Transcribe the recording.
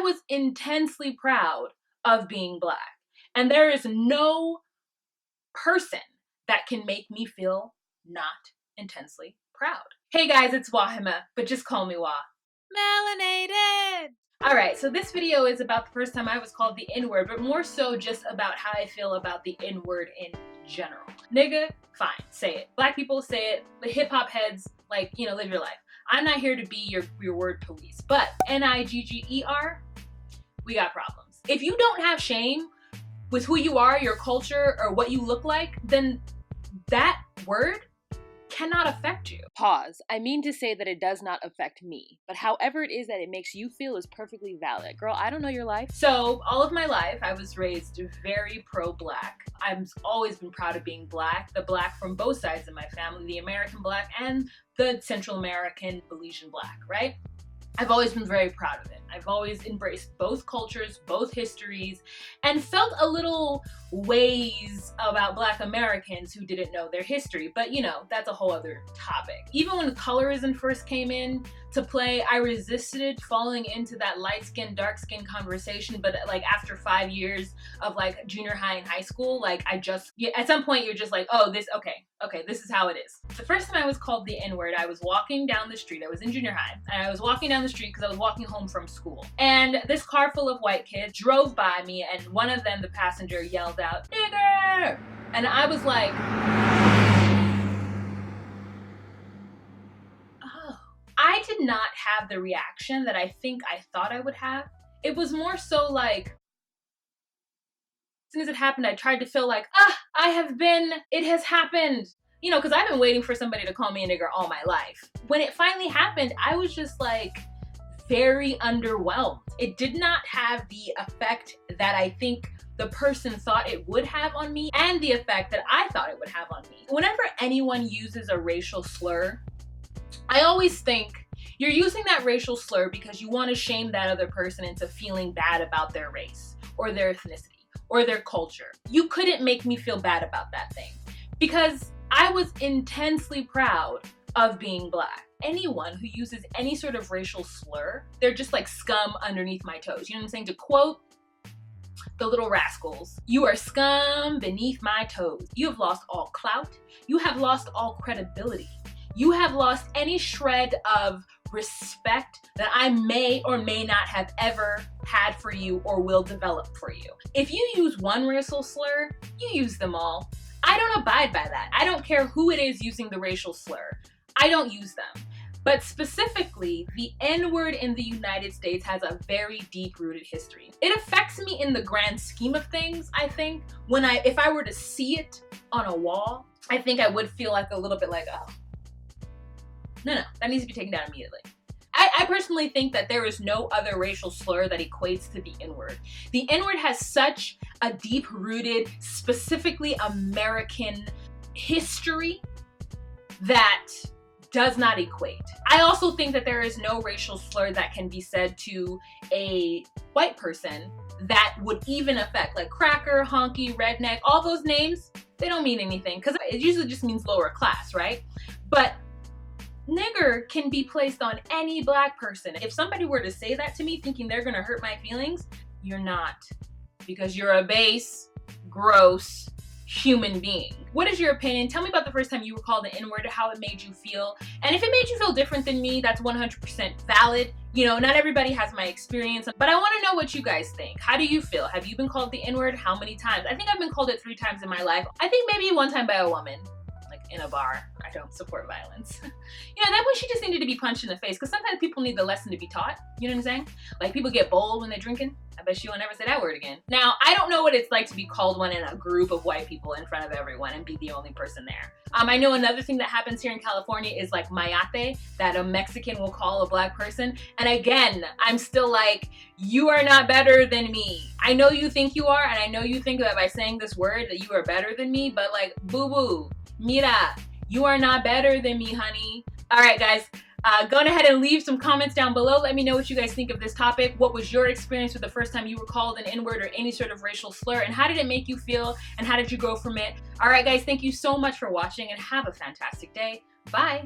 I was intensely proud of being Black. And there is no person that can make me feel not intensely proud. Hey guys, it's Wahima, but just call me Wah. Melanated! Alright, so this video is about the first time I was called the N-word, but more so just about how I feel about the N-word in general. Nigga, fine, say it. Black people say it, the hip-hop heads, like, you know, live your life. I'm not here to be your word police, but N-I-G-G-E-R, we got problems. If you don't have shame with who you are, your culture, or what you look like, then that word cannot affect you. Pause. I mean to say that it does not affect me, but however it is that it makes you feel is perfectly valid. Girl, I don't know your life. So all of my life, I was raised very pro-Black. I've always been proud of being Black, the Black from both sides of my family, the American Black and the Central American Belizean Black, right? I've always been very proud of it. I've always embraced both cultures, both histories, and felt a little ways about Black Americans who didn't know their history. But you know, that's a whole other topic. Even when colorism first came in to play, I resisted falling into that light skin, dark skin conversation. But like after 5 years of like junior high and high school, like at some point you're just like, oh, okay, this is how it is. The first time I was called the N-word, I was walking down the street. I was in junior high, and I was walking down the street because I was walking home from school. And this car full of white kids drove by me, and one of them, the passenger, yelled out, "Nigger!" And I was like, oh. I did not have the reaction that I think I thought I would have. It was more so like, as soon as it happened, I tried to feel like, it has happened. You know, because I've been waiting for somebody to call me a nigger all my life. When it finally happened, I was just like very underwhelmed. It did not have the effect that I think the person thought it would have on me and the effect that I thought it would have on me. Whenever anyone uses a racial slur, I always think you're using that racial slur because you want to shame that other person into feeling bad about their race or their ethnicity or their culture. You couldn't make me feel bad about that thing because I was intensely proud of being Black. Anyone who uses any sort of racial slur, they're just like scum underneath my toes. You know what I'm saying? To quote the Little Rascals, "You are scum beneath my toes. You have lost all clout. You have lost all credibility. You have lost any shred of respect that I may or may not have ever had for you or will develop for you." If you use one racial slur, you use them all. I don't abide by that. I don't care who it is using the racial slur. I don't use them. But specifically, the N-word in the United States has a very deep-rooted history. It affects me in the grand scheme of things, I think. If I were to see it on a wall, I think I would feel like a little bit like, oh, no, that needs to be taken down immediately. I personally think that there is no other racial slur that equates to the N-word. The N-word has such a deep-rooted, specifically American history that does not equate. I also think that there is no racial slur that can be said to a white person that would even affect, like cracker, honky, redneck, all those names, they don't mean anything because it usually just means lower class, right? But nigger can be placed on any Black person. If somebody were to say that to me thinking they're gonna hurt my feelings, you're not, because you're a base, gross human being. What is your opinion? Tell me about the first time you were called the N-word, how it made you feel. And if it made you feel different than me, that's 100% valid. You know, not everybody has my experience, but I want to know what you guys think. How do you feel? Have you been called the N-word? How many times? I think I've been called it 3 times in my life. I think maybe one time by a woman, like in a bar. I don't support violence. You know, that one, she just needed to be punched in the face, because sometimes people need the lesson to be taught. You know what I'm saying? Like, people get bold when they're drinking. I bet she won't ever say that word again. Now, I don't know what it's like to be called one in a group of white people in front of everyone and be the only person there. I know another thing that happens here in California is like mayate, that a Mexican will call a Black person. And again, I'm still like, you are not better than me. I know you think you are, and I know you think that by saying this word that you are better than me, but like, boo-boo, mira, you are not better than me, honey. All right, guys. Go ahead and leave some comments down below. Let me know what you guys think of this topic. What was your experience with the first time you were called an N-word or any sort of racial slur, and how did it make you feel, and how did you grow from it? All right, guys, thank you so much for watching, and have a fantastic day. Bye.